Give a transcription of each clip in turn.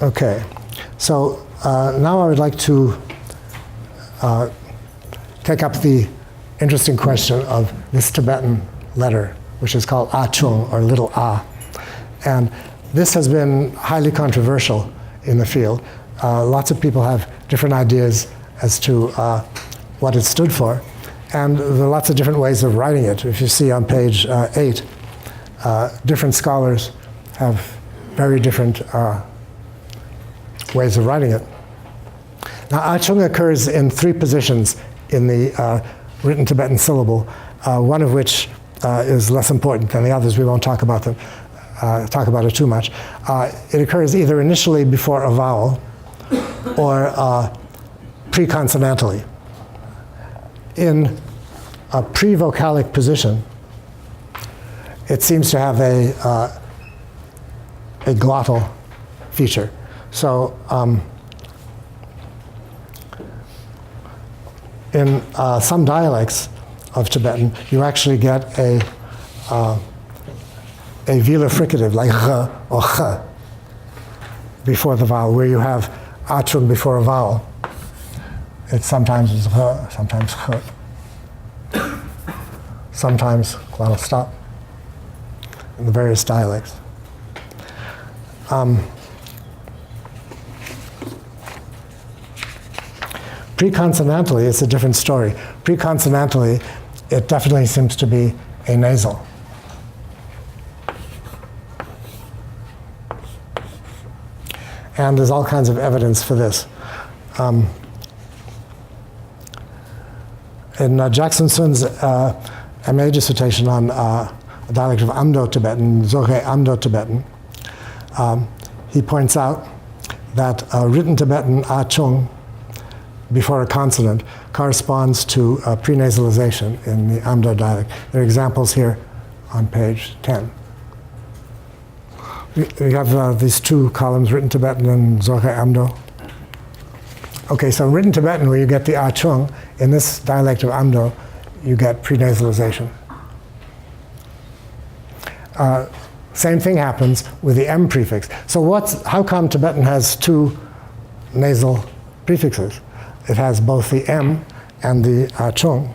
Okay, so now I would like to take up the interesting question of this Tibetan letter, which is called A-chung, or little a. And this has been highly controversial in the field. Lots of people have different ideas as to what it stood for. And there are lots of different ways of writing it. If you see on page 8, different scholars have very different ways of writing it. Now, A-chung occurs in 3 positions in the written Tibetan syllable, one of which is less important than the others. We won't talk about them, talk about it too much. It occurs either initially before a vowel or pre-consonantally. In a pre-vocalic position, it seems to have a glottal feature. So in some dialects of Tibetan, you actually get a velar fricative, like r or ch, before the vowel, where you have A-chung before a vowel. It sometimes is r, sometimes ch, sometimes glottal stop, in the various dialects. Pre-consonantally, it's a different story. Pre-consonantally, it definitely seems to be a nasal. And there's all kinds of evidence for this. In Jackson Sun's MA dissertation on a dialect of Indo-Tibetan, Dzogchen Indo-Tibetan, he points out that written Tibetan A-chung before a consonant corresponds to prenasalization in the Amdo dialect. There are examples here on page 10. We have these 2 columns, written Tibetan and Dzogchen Amdo. Okay, so in written Tibetan, where you get the A-chung, in this dialect of Amdo, you get prenasalization. Same thing happens with the m-prefix. So how come Tibetan has 2 nasal prefixes? It has both the m and the A-chung.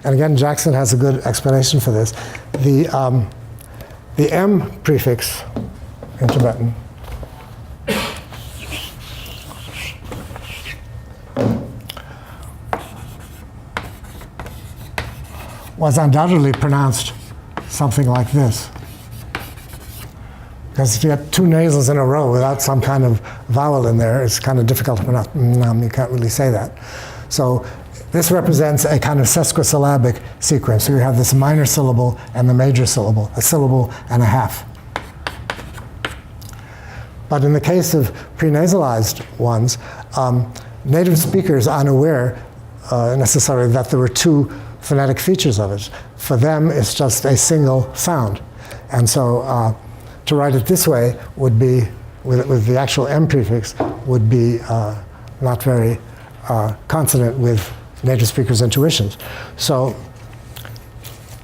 And again, Jackson has a good explanation for this. The m prefix in Tibetan was undoubtedly pronounced something like this. Because if you get 2 nasals in a row without some kind of vowel in there, it's kind of difficult to pronounce. You can't really say that. So this represents a kind of sesquisyllabic sequence. So you have this minor syllable and the major syllable, a syllable and a half. But in the case of prenasalized ones, native speakers aren't aware necessarily that there were 2 phonetic features of it. For them, it's just a single sound. And so to write it this way would be, with the actual m prefix, would be not very consonant with native speakers' intuitions. So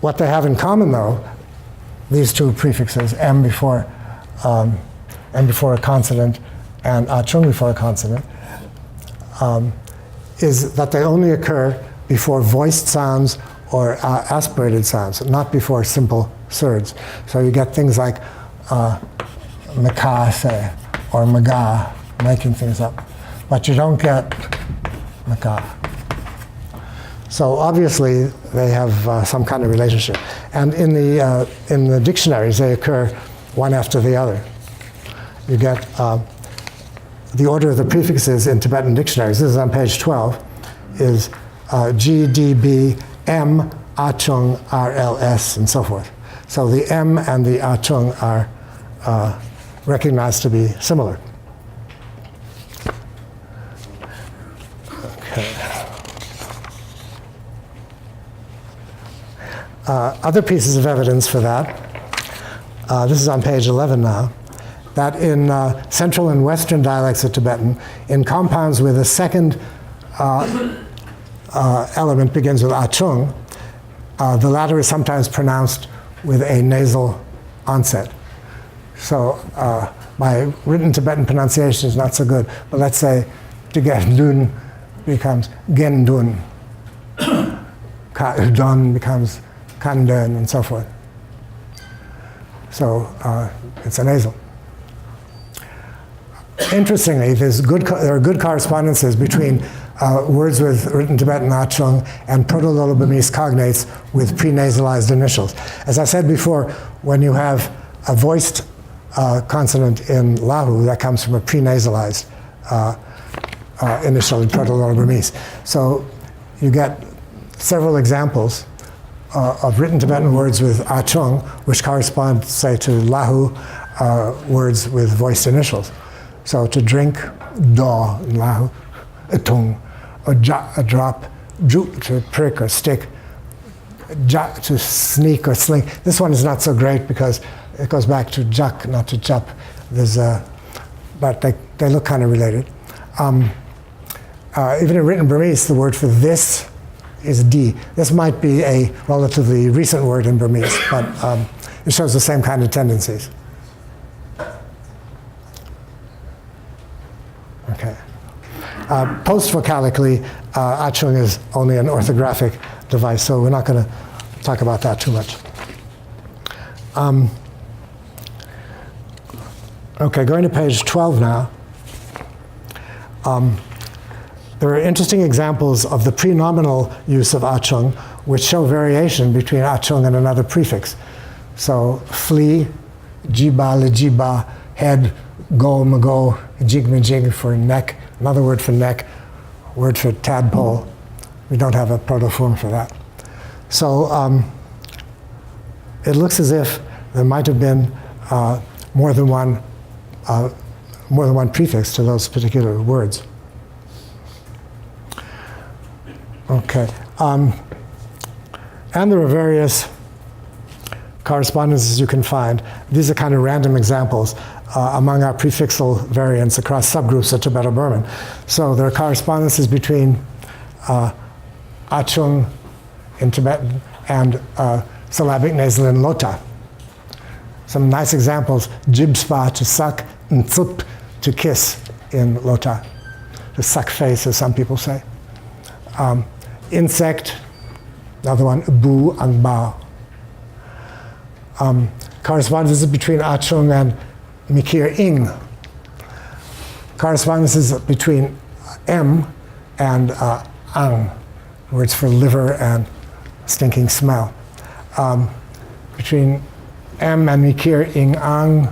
what they have in common, though, these 2 prefixes, m before a consonant and A-chung before a consonant, is that they only occur before voiced sounds or aspirated sounds, not before simple surds. So you get things like Mekase or Maga, making things up. But you don't get Maka. So obviously they have some kind of relationship. And in the dictionaries, they occur one after the other. You get the order of the prefixes in Tibetan dictionaries, this is on page 12, is G, D, B, M, A-chung, R, L, S, and so forth. So the M and the A-chung are recognized to be similar. Okay. Other pieces of evidence for that, this is on page 11 now, that in central and western dialects of Tibetan, in compounds with a second element begins with A-chung, the latter is sometimes pronounced with a nasal onset. So My written Tibetan pronunciation is not so good, but let's say to get dun becomes gen dun, ka dun becomes kan dun, and so forth. So it's a nasal. Interestingly, there are good correspondences between words with written Tibetan A-chung and Proto-Burmese cognates with prenasalized initials. As I said before, when you have a voiced consonant in Lahu, that comes from a prenasalized initial in Proto-Burmese. So you get several examples of written Tibetan words with A-chung, which correspond, say, to Lahu words with voiced initials. So to drink, do in Lahu, a tung, a ja, a drop, ju to prick or stick, ja to sneak or sling. This one is not so great because it goes back to jak, not to chup. But they look kind of related. Even in written Burmese, the word for this is di. This might be a relatively recent word in Burmese, but it shows the same kind of tendencies. Okay. Post-vocalically, A-chung is only an orthographic device, so we're not going to talk about that too much. Okay, going to page 12 now. There are interesting examples of the prenominal use of A-chung, which show variation between A-chung and another prefix. So, flee, jiba, lejiba, head, go, mago, jig, majig for neck, another word for neck, word for tadpole. We don't have a proto-form for that. So, it looks as if there might have been more than one prefix to those particular words. Okay, and there are various correspondences you can find. These are kind of random examples among our prefixal variants across subgroups of Tibeto-Burman. So there are correspondences between A-chung in Tibetan and syllabic nasal in Lota. Some nice examples: jibspa to suck, nt'l to kiss in Lota, to suck face, as some people say. Insect, another one, bu angbao. Correspondences between A-chung and mikir ing. Correspondences between m and ang, words for liver and stinking smell. Between m and mikir ing ang.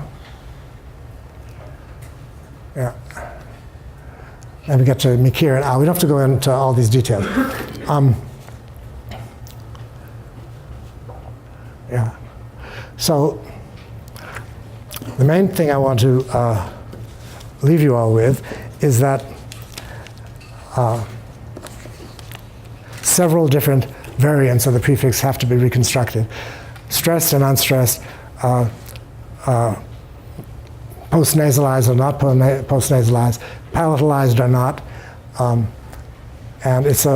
Yeah. And we get to mikir and a. We don't have to go into all these details. Yeah. So the main thing I want to leave you all with is that several different variants of the prefix have to be reconstructed. Stressed and unstressed, post-nasalized or not post-nasalized, palatalized or not, and it's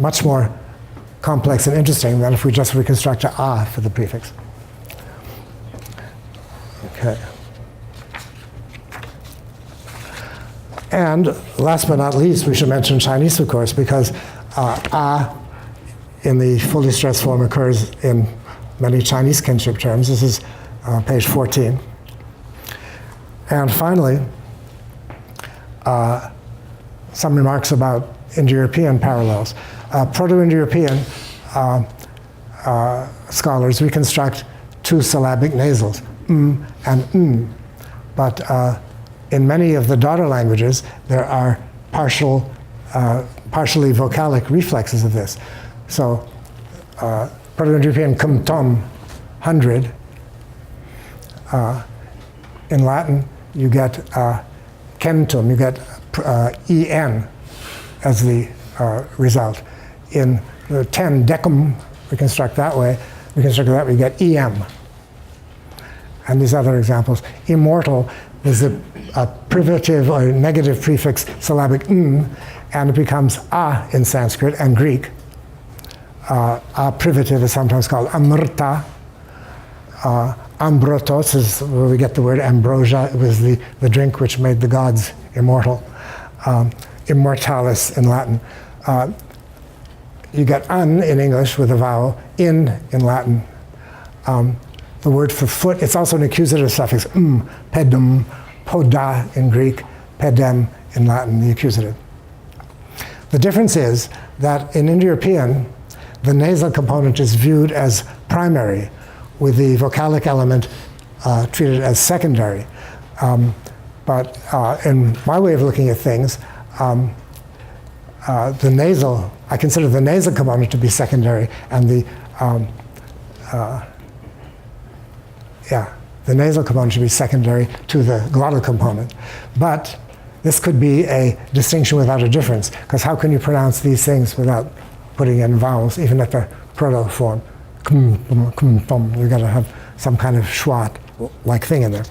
much more complex and interesting than if we just reconstruct a for the prefix. Okay. And last but not least, we should mention Chinese, of course, because a in the fully stressed form occurs in many Chinese kinship terms. This is page 14. And finally, some remarks about Indo-European parallels. Proto-Indo-European scholars reconstruct two syllabic nasals, and but in many of the daughter languages, there are partially vocalic reflexes of this. So Proto-Indo-European cum tom, 100. In Latin, you get centum, you get en as the result. In 10 decum, reconstruct that way, we get em. And these other examples. Immortal is a privative or negative prefix syllabic n, and it becomes a in Sanskrit and Greek. A privative is sometimes called amrta. Ambrotos is where we get the word ambrosia. It was the drink which made the gods immortal. Immortalis in Latin. You get un in English with a vowel, in Latin. The word for foot, it's also an accusative suffix, pedum, poda in Greek, pedem in Latin, the accusative. The difference is that in Indo-European, the nasal component is viewed as primary, with the vocalic element treated as secondary. But in my way of looking at things, I consider the nasal component to be secondary, and the nasal component should be secondary to the glottal component. But this could be a distinction without a difference, because how can you pronounce these things without putting in vowels, even at the proto form? You've got to have some kind of schwa-like thing in there.